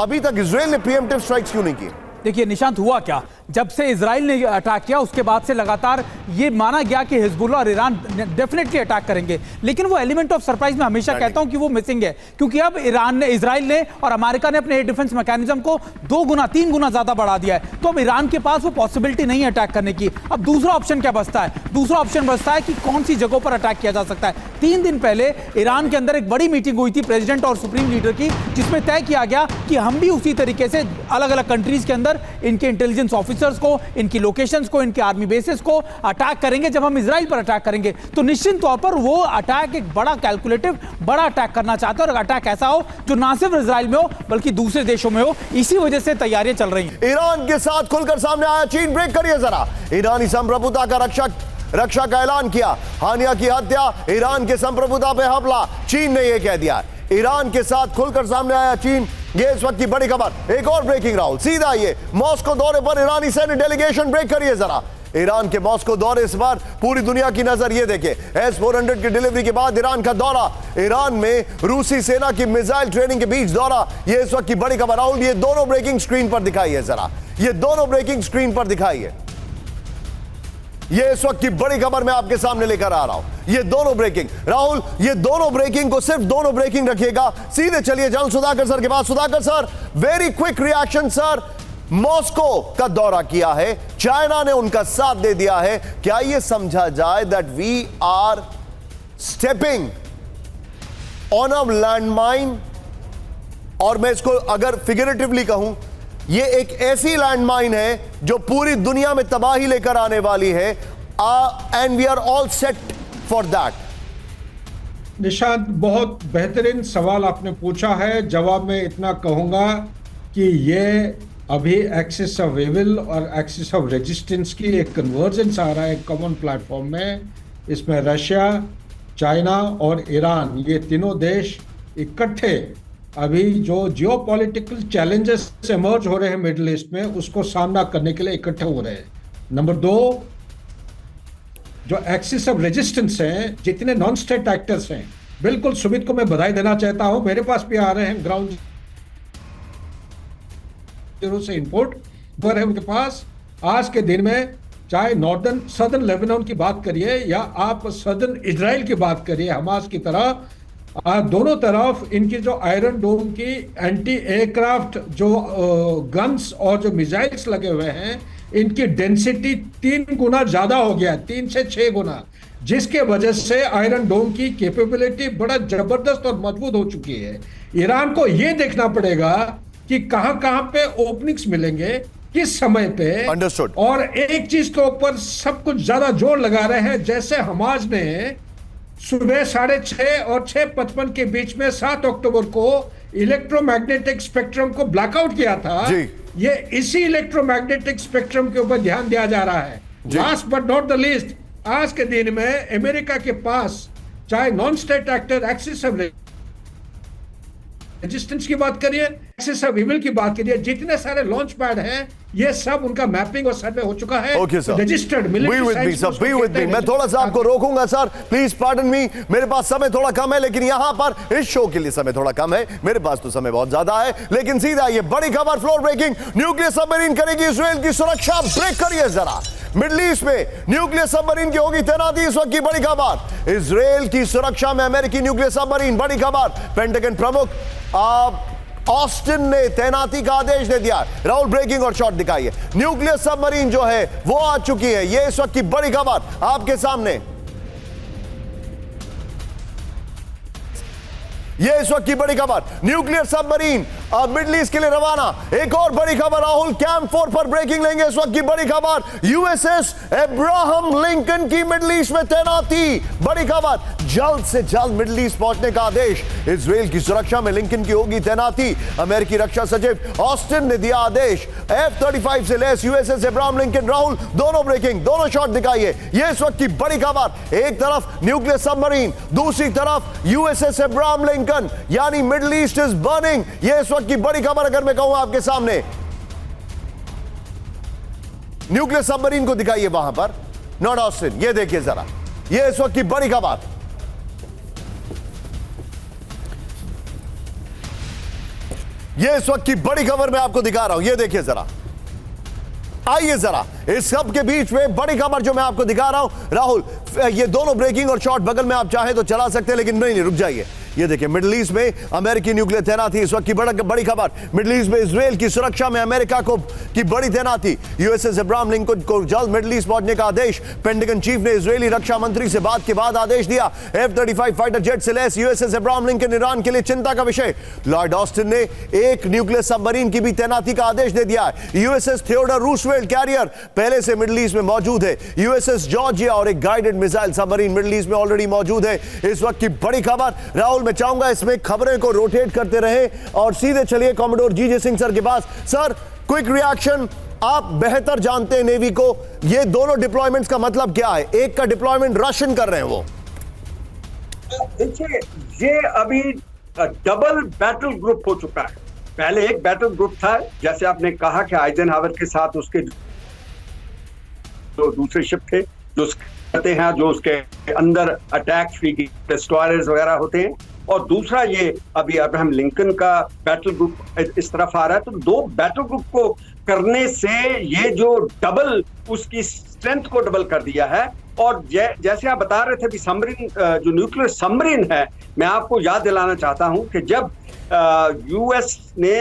अभी तक इजराइल ने प्रीएम्प्टिव स्ट्राइक्स क्यों नहीं किए? देखिए निशांत, हुआ क्या, जब से इजराइल ने अटैक किया उसके बाद से लगातार ये माना गया कि हिजबुल्लाह और ईरान डेफिनेटली अटैक करेंगे, लेकिन वो एलिमेंट ऑफ सरप्राइज मैं हमेशा कहता हूं कि वो मिसिंग है, क्योंकि अब इजराइल ने और अमेरिका ने अपने एयर डिफेंस मैकेनिज्म को 2 गुना 3 गुना ज्यादा बढ़ा दिया है। तो अब ईरान के पास वो पॉसिबिलिटी नहीं है अटैक करने की। अब दूसरा ऑप्शन क्या बचता है? दूसरा ऑप्शन बचता है कि कौन सी जगहों पर अटैक किया जा सकता है। 3 दिन पहले ईरान के अंदर एक बड़ी मीटिंग हुई थी प्रेसिडेंट और सुप्रीम लीडर की, जिसमें तय किया गया कि हम भी उसी तरीके से अलग अलग कंट्रीज के अंदर इनके इंटेलिजेंस ऑफिसर्स को, इनकी लोकेशंस को, इनके आर्मी बेसिस को अटैक करेंगे जब हम इजराइल पर अटैक करेंगे। तो निश्चित तौर पर वो अटैक एक बड़ा कैलकुलेटिव, बड़ा अटैक करना चाहते हैं और अटैक ऐसा हो जो ना सिर्फ इजराइल में हो बल्कि दूसरे देशों में हो। इसी वजह से तैयारियां चल रही हैं। ईरान के साथ खुलकर सामने आया चीन। ब्रेक करिए जरा। ईरानी संप्रभुता का रक्षा का ऐलान किया। हानिया की हत्या, ईरान के संप्रभुता पे हमला, चीन ने यह कह दिया। ईरान के साथ खुलकर सामने आया चीन, ये इस वक्त की बड़ी खबर। एक और ब्रेकिंग राहुल, सीधा ये मॉस्को दौरे पर ईरानी सेनेट डेलीगेशन। ब्रेक करिए जरा, ईरान के मॉस्को दौरे इस बार पूरी दुनिया की नजर। ये देखिए S-400 की डिलीवरी के बाद ईरान का दौरा, ईरान में रूसी सेना की मिसाइल ट्रेनिंग के बीच दौरा, ये इस वक्त की बड़ी खबर। राहुल ये दोनों ब्रेकिंग स्क्रीन पर दिखाइए जरा, ये दोनों ब्रेकिंग स्क्रीन पर दिखाइए। ये इस वक्त की बड़ी खबर मैं आपके सामने लेकर आ रहा हूं, ये दोनों ब्रेकिंग। राहुल ये दोनों ब्रेकिंग को सिर्फ दोनों ब्रेकिंग रखिएगा। सीधे चलिए जनरल सुधाकर सर के पास। Sudhakar sir, very quick reaction sir. Moscow का दौरा किया है, चाइना ने उनका साथ दे दिया है, क्या यह समझा जाए that we are stepping on a landmine? और मैं इसको अगर फिगरेटिवली कहूं, ये एक ऐसी लैंडमाइन है जो पूरी दुनिया में तबाही लेकर आने वाली है, and we are all set for that. Nishant, बहुत बेहतरीन सवाल आपने पूछा है। जवाब में इतना कहूंगा कि ये अभी एक्सिस ऑफ एविल और एक्सिस ऑफ रेजिस्टेंस की एक कन्वर्जेंस आ रहा है कॉमन प्लेटफॉर्म में। इसमें रशिया, चाइना और ईरान, ये तीनों देश इकट्ठे अभी जो जियोपॉलिटिकल चैलेंजेस इमर्ज हो रहे हैं मिडिल ईस्ट में, उसको सामना करने के लिए इकट्ठे हो रहे हैं। नंबर 2, जो एक्सिस ऑफ रेजिस्टेंस है, जितने नॉन स्टेट एक्टर्स हैं, बिल्कुल सुमित को मैं बधाई देना चाहता हूं, मेरे पास भी आ रहे हैं ग्राउंड से इनपुट पर है उनके पास। आज के दिन में चाहे सदर्न लेबनान की बात करिए या आप सदर्न इजराइल की बात करिए, हमास की तरह, दोनों तरफ इनकी जो आयरन डोम की एंटी एयरक्राफ्ट जो गन्स और जो मिसाइल्स लगे हुए हैं, इनकी डेंसिटी 3 गुना ज्यादा हो गया, 3 से 6 गुना, जिसके वजह से आयरन डोम की कैपेबिलिटी बड़ा जबरदस्त और मजबूत हो चुकी है। ईरान को यह देखना पड़ेगा कि कहां कहां पे ओपनिंग्स मिलेंगे, किस समय पे। अंडरस्टूड। और एक चीज के ऊपर सब कुछ ज्यादा जोर लगा रहे हैं, जैसे हमास ने सुबह 6:30 और 6:55 के बीच में 7 अक्टूबर को इलेक्ट्रोमैग्नेटिक स्पेक्ट्रम को ब्लैकआउट किया था जी। ये इसी इलेक्ट्रोमैग्नेटिक स्पेक्ट्रम के ऊपर ध्यान दिया जा रहा है। Last but not the least, आज के दिन में अमेरिका के पास चाहे non state actor axis of resistance की बात करिए, एक्सिस ऑफ इविल की बात करिए, जितने सारे लॉन्च पैड हैं, ये सब उनका मैपिंग और सर्वे हो चुका है। Okay sir, registered be with me sir, be with me. मैं थोड़ा सा आपको रोकूंगा सर, प्लीज पार्डन मी, मेरे पास समय थोड़ा कम है, लेकिन यहां पर इस शो के लिए समय थोड़ा कम है, मेरे पास तो समय बहुत ज्यादा है। लेकिन सीधा ये बड़ी खबर, फ्लोर ब्रेकिंग, न्यूक्लियर सबमरीन करेगी इजराइल की सुरक्षा। ब्रेक करिए जरा, मिडिल ईस्ट में न्यूक्लियर सबमरीन की होगी तैनाती, इस वक्त की बड़ी खबर। इजराइल की सुरक्षा में अमेरिकी न्यूक्लियर सबमरीन, बड़ी खबर। पेंटागन प्रमुख ऑस्टिन ने तैनाती का आदेश दे दिया। राहुल ब्रेकिंग और शॉट दिखाइए। न्यूक्लियर सबमरीन जो है वो आ चुकी है, ये इस वक्त की बड़ी खबर आपके सामने, ये इस वक्त की बड़ी खबर। न्यूक्लियर सबमरीन मिडिल ईस्ट के लिए रवाना। एक और बड़ी खबर, राहुल कैंप 4 पर ब्रेकिंग लेंगे, इस वक्त की बड़ी खबर। यूएसएस अब्राहम लिंकन की मिडिल ईस्ट में तैनाती, बड़ी खबर। जल्द से जल्द मिडिल ईस्ट पहुंचने का आदेश, इजराइल की सुरक्षा में लिंकन की होगी तैनाती। अमेरिकी रक्षा सचिव ऑस्टिन ने दिया आदेश। F-35 से lace USS Abraham Lincoln. Rahul दोनों ब्रेकिंग, दोनों शॉट दिखाइए, ये इस वक्त की बड़ी खबर। एक तरफ न्यूक्लियर सबमरीन, दूसरी तरफ यूएसएस अब्राहम लिंकन, यानी मिडिल ईस्ट इज बर्निंग, ये इस वक्त की बड़ी खबर। अगर मैं कहूं आपके सामने, न्यूक्लियर सबमरीन को दिखाइए वहां पर, नॉट ऑस्टिन, ये देखिए जरा, ये इस वक्त की बड़ी खबर। ये इस वक्त की बड़ी खबर मैं आपको दिखा रहा हूं, ये देखिए जरा, आइए जरा, इस सब के बीच में बड़ी खबर जो मैं आपको दिखा रहा हूं। राहुल ये दोनों ब्रेकिंग और शॉट बगल में आप चाहे तो चला सकते हैं, लेकिन नहीं, रुक जाइए। ये देखिए मिडिल ईस्ट में अमेरिकी न्यूक्लियर तैनाती, इस वक्त की बड़ी खबर। मिडिल ईस्ट में इजराइल की सुरक्षा में अमेरिका की बड़ी तैनाती। यूएसएस अब्राहम लिंकन को जल्द मिडिल ईस्ट पहुंचने का आदेश। पेंटागन चीफ ने इजरायली रक्षा मंत्री से बात के बाद आदेश दिया। F-35 फाइटर जेट से lace USS Abraham Lincoln Iran के लिए चिंता का विषय। लॉर्ड ऑस्टिन ने एक न्यूक्लियर सबमरीन की भी तैनाती का आदेश दे दिया है। यूएसएस थियोडोर रूजवेल्ट कैरियर पहले से मिडिल ईस्ट में मौजूद है। यूएसएस जॉर्जिया और एक guided missile submarine middle east में ऑलरेडी मौजूद है। इस वक्त की बड़ी खबर। राहुल मैं चाहूंगा इसमें खबरें को रोटेट करते रहे और सीधे चलिए कॉमोडोर जीजे सिंह सर के पास। सर क्विक रिएक्शन, आप बेहतर जानते हैं नेवी को, ये दोनों डिप्लॉयमेंट्स का मतलब क्या है? एक का डिप्लॉयमेंट रशियन कर रहे हैं वो, देखिए ये अभी डबल बैटल ग्रुप हो चुका है। पहले एक बैटल ग्रुप था, जैसे आपने कहा कि आइजनहावर के साथ उसके जो दूसरे शिप थे जो करते हैं, जो उसके अंदर अटैक डिस्ट्रॉयर्स वगैरह होते हैं, और दूसरा ये अभी अब्राहम लिंकन का बैटल ग्रुप इस तरफ आ रहा है। तो दो बैटल ग्रुप को करने से ये जो डबल उसकी स्ट्रेंथ को डबल कर दिया है। और जैसे आप बता रहे थे कि सबमरीन जो न्यूक्लियर सबमरीन है, मैं आपको याद दिलाना चाहता हूं कि जब यूएस ने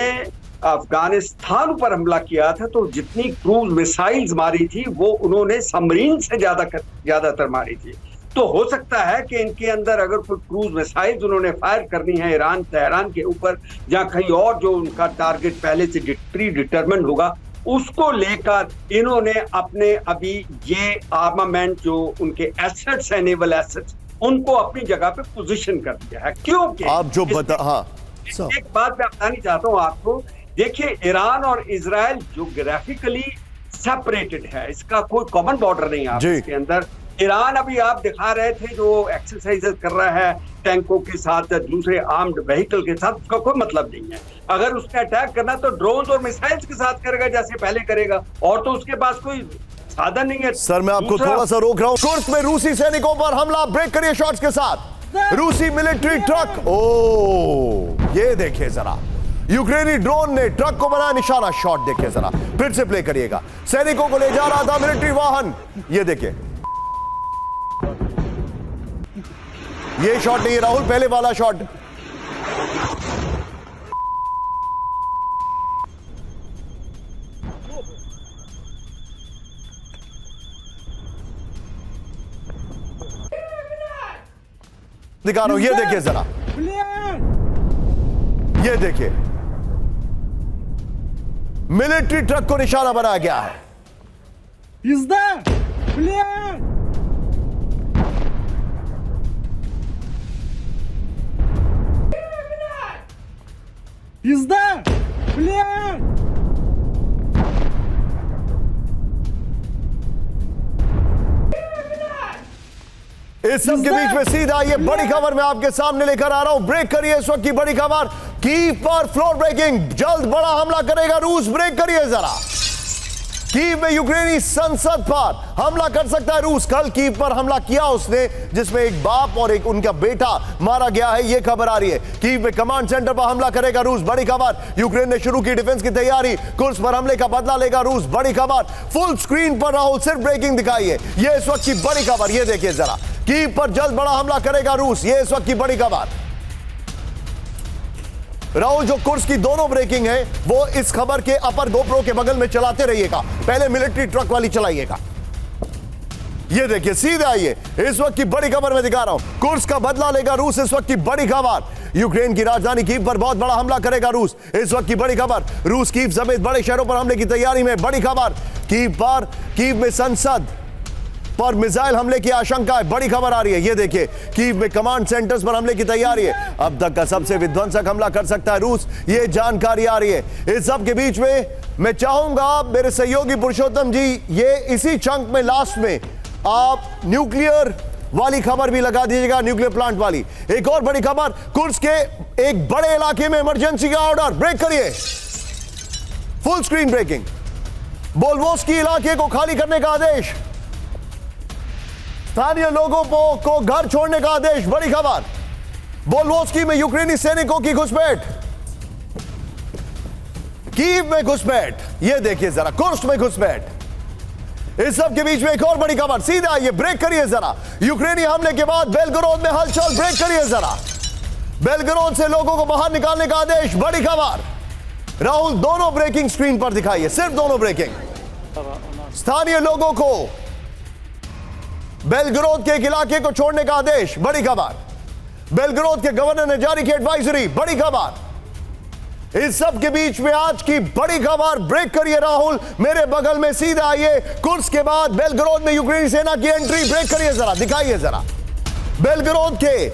अफगानिस्तान पर हमला किया था तो जितनी क्रूज मिसाइल्स मारी थी वो उन्होंने सबमरीन से ज्यादातर मारी थी। तो हो सकता है कि इनके अंदर अगर कोई क्रूज मिसाइल्स उन्होंने फायर करनी है तेहरान के ऊपर, या कहीं और जो उनका टारगेट पहले से प्री डिटरमिन्ड होगा, उसको लेकर इन्होंने अपने अभी ये आर्मामेंट जो उनके एसेट्स है, नेवल एसेट्स, उनको अपनी जगह पे पोजीशन कर दिया है। क्योंकि आप जो हाँ एक बात मैं बतानी चाहता हूं आपको, देखिए ईरान और इजराइल ज्योग्राफिकली सेपरेटेड है, इसका कोई कॉमन बॉर्डर नहीं है इसके अंदर। ईरान अभी आप दिखा रहे थे जो एक्सरसाइजेस कर रहा है टैंकों के साथ, दूसरे आर्म्ड व्हीकल के साथ, उसका कोई मतलब नहीं है। अगर उसने अटैक करना तो ड्रोन्स और मिसाइल्स के साथ करेगा जैसे पहले करेगा, और तो उसके पास कोई साधन नहीं है। सर मैं आपको थोड़ा सा रोक रहा हूं। कुर्स में रूसी सैनिकों पर हमला, ब्रेक करिए शॉट्स के साथ। रूसी मिलिट्री ट्रक, ओ ये देखिए जरा, यूक्रेनी ड्रोन ने ट्रक को बनाया निशाना। शॉट देखिए जरा, फिर से प्ले करिएगा। सैनिकों को ले जा रहा था मिलिट्री वाहन, ये देखिए, ये शॉट नहीं है राहुल, पहले वाला शॉट। दिखा रहा हूं, ये देखिए जरा, ये देखिए, मिलिट्री ट्रक को निशाना बनाया गया है। Is there? Clear! Is there? Clear! इस सब के बीच में सीधा ये बड़ी खबर मैं आपके सामने लेकर आ रहा हूं। ब्रेक करिए इस वक्त की बड़ी खबर, कीव पर फ्लोर ब्रेकिंग, जल्द बड़ा हमला करेगा रूस। ब्रेक करिए जरा, कीव में यूक्रेनी संसद पर हमला कर सकता है रूस। कल कीव पर हमला किया उसने, जिसमें एक बाप और एक उनका बेटा मारा गया है, यह खबर आ रही है। कीव में कमांड सेंटर पर हमला करेगा रूस, बड़ी खबर। यूक्रेन ने शुरू की डिफेंस की तैयारी, कुर्स पर हमले का बदला लेगा रूस, बड़ी खबर। फुल स्क्रीन पर राहुल सिर्फ ब्रेकिंग दिखाइए, यह इस वक्त की बड़ी खबर। यह देखिए जरा, कीव पर जल्द बड़ा हमला करेगा रूस, यह इस वक्त की बड़ी खबर। राहुल जो कुर्स की दोनों ब्रेकिंग है वो इस खबर के अपर गोप्रो के बगल में चलाते रहिएगा, पहले मिलिट्री ट्रक वाली चलाइएगा। ये देखिए सीधे आइए, इस वक्त की बड़ी खबर मैं दिखा रहा हूं। कुर्स का बदला लेगा रूस, इस वक्त की बड़ी खबर। यूक्रेन की राजधानी कीव पर बहुत बड़ा हमला करेगा रूस, इस वक्त की बड़ी खबर। रूस कीव समेत बड़े शहरों पर हमले की तैयारी में, बड़ी खबर। कीव में संसद पर मिसाइल हमले की आशंका है, बड़ी खबर आ रही है। ये देखिए, कीव में कमांड सेंटर्स पर हमले की तैयारी है, अब तक का सबसे विध्वंसक हमला कर सकता है रूस, ये जानकारी आ रही है। इस सब के बीच में मैं चाहूंगा मेरे सहयोगी पुरुषोत्तम जी, ये इसी चंक में लास्ट में आप न्यूक्लियर वाली खबर भी लगा दीजिएगा, न्यूक्लियर प्लांट वाली। एक और बड़ी खबर, कुर्स के एक बड़े इलाके में इमरजेंसी का ऑर्डर, ब्रेक करिए, फुल स्क्रीन ब्रेकिंग। बोल्वोस्की इलाके को खाली करने का आदेश, स्थानीय लोगों को घर छोड़ने का आदेश, बड़ी खबर। बोल्वोस्की में यूक्रेनी सैनिकों की घुसपैठ, कीव में घुसपैठ, यह देखिए जरा, कुर्स्क में घुसपैठ। इस सब के बीच में एक और बड़ी खबर, सीधा ये ब्रेक करिए जरा। यूक्रेनी हमले के बाद बेलगोरोद में हलचल, ब्रेक करिए जरा। बेलगोरोद से लोगों को बाहर निकालने का आदेश, बड़ी खबर। राहुल दोनों ब्रेकिंग स्क्रीन पर दिखाइए, सिर्फ दोनों ब्रेकिंग। स्थानीय लोगों को बेलगोरोद के एक इलाके को छोड़ने का आदेश, बड़ी खबर। बेलगोरोद के गवर्नर ने जारी की एडवाइजरी, बड़ी खबर। इस सब के बीच में आज की बड़ी खबर, ब्रेक करिए राहुल, मेरे बगल में सीधा आइए। कुर्स्क के बाद बेलगोरोद में यूक्रेनी सेना की एंट्री, ब्रेक करिए जरा, दिखाइए जरा। बेलगोरोद के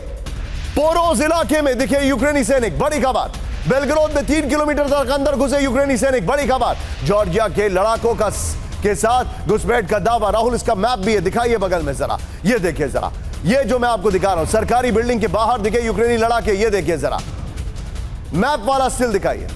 पोरोज इलाके में दिखे यूक्रेनी सैनिक, बड़ी खबर। बेलगोरोद में 3 किलोमीटर तक अंदर घुसे यूक्रेनी सैनिक, बड़ी खबर। जॉर्जिया के लड़ाकों के साथ घुसपैठ का दावा, राहुल इसका मैप भी है, दिखाइए बगल में जरा, ये देखिए जरा, ये जो मैं आपको दिखा रहा हूं, सरकारी बिल्डिंग के बाहर दिखे यूक्रेनी लड़ाके, ये देखिए जरा, मैप वाला स्टिल दिखाइए।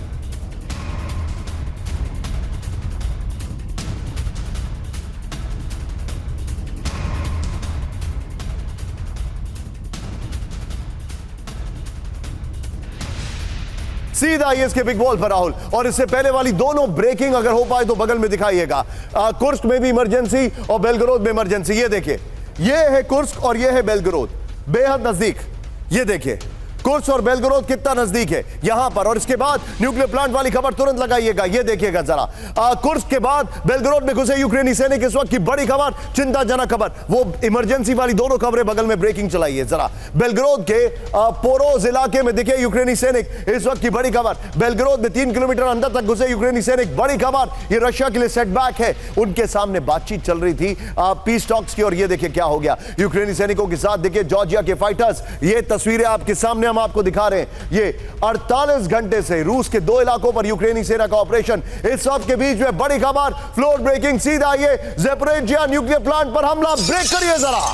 सीधा ये इसके बिग बॉल पर राहुल, और इससे पहले वाली दोनों ब्रेकिंग अगर हो पाए तो बगल में दिखाइएगा। कुर्स्क में भी इमरजेंसी और बेलगरोद में इमरजेंसी। ये देखिए, ये है कुर्स्क और ये है बेलगरोद, बेहद नजदीक। ये देखिए कुर्स्क और बेलगरोद कितना नजदीक है यहां पर। और इसके बाद न्यूक्लियर प्लांट वाली खबर तुरंत लगाइएगा। ये देखिएगा जरा, कुर्स्क के बाद बेलगरोद में घुसे यूक्रेनी सैनिक, इस वक्त की बड़ी खबर, चिंताजनक खबर। वो इमरजेंसी वाली दोनों खबरें बगल में ब्रेकिंग चलाइए जरा। बेलगरोद के पोरोज इलाके में दिखे यूक्रेनी सैनिक, इस वक्त की बड़ी खबर। बेलगरोद में 3 किलोमीटर अंदर तक घुसे यूक्रेनी सैनिक, बड़ी खबर। ये रशिया के लिए सेटबैक है। उनके सामने बातचीत चल रही थी पीस टॉक्स की, और ये देखिए क्या हो गया यूक्रेनी सैनिकों के साथ। देखिए जॉर्जिया के फाइटर्स, ये तस्वीरें आपके सामने हम आपको दिखा रहे हैं। ये 48 घंटे से रूस के 2 इलाकों पर यूक्रेनी सेना का ऑपरेशन। इस सब के बीच में बड़ी खबर, फ्लोर ब्रेकिंग। सीधा ये ज़ैपोरिज़िया न्यूक्लियर प्लांट पर हमला, ब्रेक करिए जरा।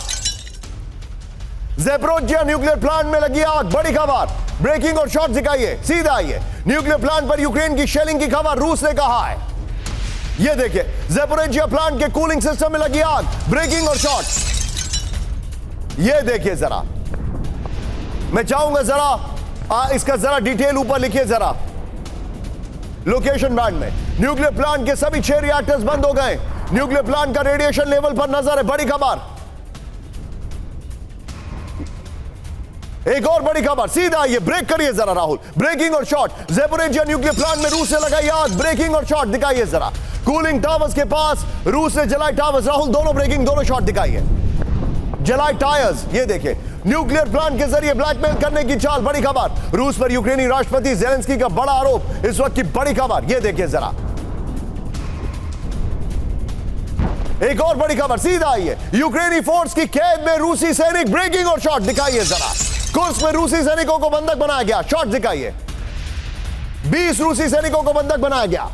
ज़ैपोरिज़िया न्यूक्लियर प्लांट में लगी आग, बड़ी खबर, ब्रेकिंग और शॉट दिखाइए। सीधा ये न्यूक्लियर प्लांट पर यूक्रेन की शेलिंग की खबर, रूस ने कहा है। ये देखिए ज़ैपोरिज़िया प्लांट के कूलिंग सिस्टम में लगी आग, ब्रेकिंग और शॉट। ये देखिए जरा, मैं चाहूंगा जरा इसका जरा डिटेल ऊपर लिखिए जरा लोकेशन बैंड में। न्यूक्लियर प्लांट के सभी 6 रिएक्टर्स बंद हो गए। न्यूक्लियर प्लांट का रेडिएशन लेवल पर नजर है, बड़ी खबर। एक और बड़ी खबर, सीधा ये ब्रेक करिए जरा राहुल, ब्रेकिंग और शॉट। ज़ैपोरिज़िया न्यूक्लियर प्लांट में रूस से लगाई आग, ब्रेकिंग और शॉट दिखाइए जरा। कूलिंग टावर्स के पास रूस ने जलाए टावर्स, राहुल दोनों ब्रेकिंग, दोनों शॉट दिखाइए। जलाए टायर्स, ये देखिए न्यूक्लियर प्लांट के जरिए ब्लैकमेल करने की चाल, बड़ी खबर। रूस पर यूक्रेनी राष्ट्रपति ज़ेलेंस्की का बड़ा आरोप, इस वक्त की बड़ी खबर। ये देखिए जरा, एक और बड़ी खबर, सीधा आइए। यूक्रेनी फोर्स की कैद में रूसी सैनिक, ब्रेकिंग और शॉट दिखाइए जरा। कुर्स्क में रूसी सैनिकों को बंधक बनाया गया, शॉट दिखाइए। 20 रूसी सैनिकों को बंधक बनाया गया।